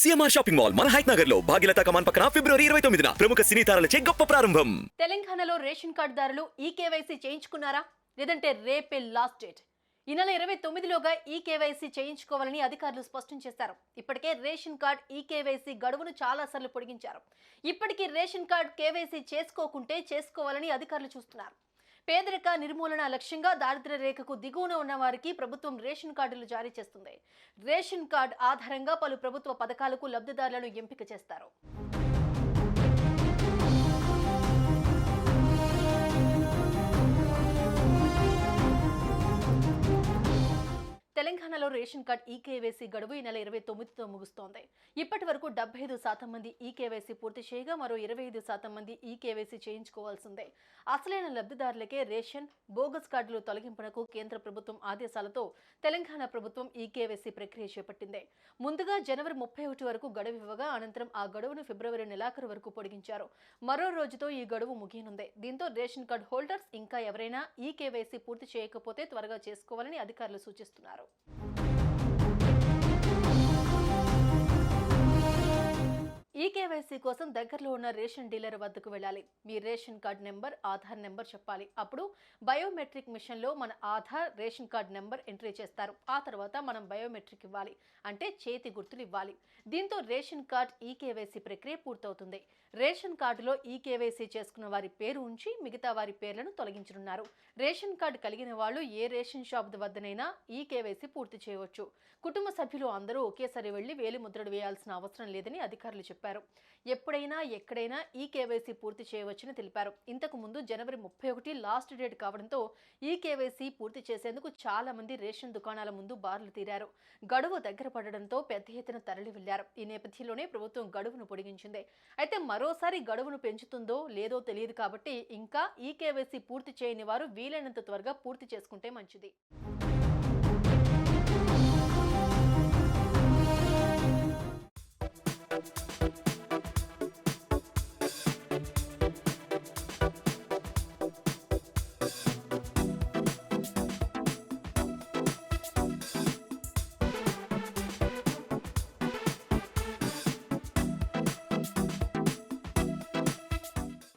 CMR shopping mall మన height Nagar లో భాగ్యలతా కమాన్ పక్కన ఫిబ్రవరి 29న ప్రముఖ సినీ తారలచే గొప్ప ప్రారంభం. తెలంగాణలో రేషన్ కార్డుదారులు ఈకేవైసీ చేయించుకున్నారా లేదంటే రేపే లాస్ట్ డేట్? ఈ నెల 29లోగా ఈకేవైసీ చేయించుకోవాలని అధికారులు స్పష్టం చేశారు. ఇప్పటికే రేషన్ కార్డ్ ఈకేవైసీ గడువును చాలాసార్లు పొడిగించారు. ఇప్పటికీ రేషన్ కార్డ్ కేవైసీ చేసుకోకుంటే చేసుకోవాలని అధికారులు చూస్తున్నారు. పేదరిక నిర్మూలన లక్ష్యంగా దారిద్ర్య రేఖకు దిగువన ఉన్న వారికి ప్రభుత్వం రేషన్ కార్డులు జారీ చేస్తుంది. రేషన్ కార్డు ఆధారంగా పలు ప్రభుత్వ పథకాలకు లబ్ధిదారులను ఎంపిక చేస్తారు. తెలంగాణలో రేషన్ కార్డ్ ఈకేవైసీ గడువు ఈ నెల 29తో ముగుస్తోంది. ఇప్పటి వరకు 75% మంది ఈకేవైసీ పూర్తి చేయగా మరో 25% మంది ఈకేవైసీ చేయించుకోవాల్సిందే. అసలైన లబ్ధిదారులకే రేషన్ బోగస్ కార్డులు తొలగింపునకు కేంద్ర ప్రభుత్వం ఆదేశాలతో తెలంగాణ ప్రభుత్వం ఈకేవైసీ ప్రక్రియ చేపట్టింది. ముందుగా జనవరి 31 వరకు గడువు ఇవ్వగా అనంతరం ఆ గడువును ఫిబ్రవరి నెలాఖరు వరకు పొడిగించారు. మరో రోజుతో ఈ గడువు ముగియనుంది. దీంతో రేషన్ కార్డు హోల్డర్స్ ఇంకా ఎవరైనా ఈకేవైసీ పూర్తి చేయకపోతే త్వరగా చేసుకోవాలని అధికారులు సూచిస్తున్నారు. ఈకేవైసీ కోసం దగ్గరలో ఉన్న రేషన్ డీలర్ వద్దకు వెళ్ళాలి. మీ ration card number, Aadhaar number చెప్పాలి. అప్పుడు బయోమెట్రిక్ మిషన్లో మన Aadhaar, ration card number entry చేస్తారు. ఆ తర్వాత మనం బయోమెట్రిక్ ఇవ్వాలి, అంటే చేతి గుర్తులు ఇవ్వాలి. దీంతో రేషన్ కార్డ్ ఈకేవైసీ ప్రక్రియ పూర్తవుతుంది. రేషన్ కార్డులో ఈకేవైసీ చేసుకున్న వారి పేరు ఉంచి మిగతా వారి పేర్లను తొలగించనున్నారు. రేషన్ కార్డు కలిగిన వాళ్ళు ఏ రేషన్ షాప్ వద్దనైనా ఈకేవైసీ పూర్తి చేయవచ్చు. కుటుంబ సభ్యులు అందరూ ఒకేసారి వెళ్లి వేలిముద్రలు వేయాల్సిన అవసరం లేదని అధికారులు చెప్పారు. ఎప్పుడైనా ఎక్కడైనా ఈకేవైసీ పూర్తి చేయవచ్చని తెలిపారు. ఇంతకు ముందు జనవరి 31 లాస్ట్ డేట్ కావడంతో ఈకేవైసీ పూర్తి చేసేందుకు చాలా మంది రేషన్ దుకాణాల ముందు బార్లు తీరారు. గడువు దగ్గర పడడంతో పెద్ద ఎత్తున తరలి వెళ్లారు. ఈ నేపథ్యంలోనే ప్రభుత్వం గడువును పొడిగించింది. అయితే మరోసారి గడువును పెంచుతుందో లేదో తెలియదు కాబట్టి ఇంకా ఈకేవైసీ పూర్తి చేయని వారు వీలైనంత త్వరగా పూర్తి చేసుకుంటే మంచిది.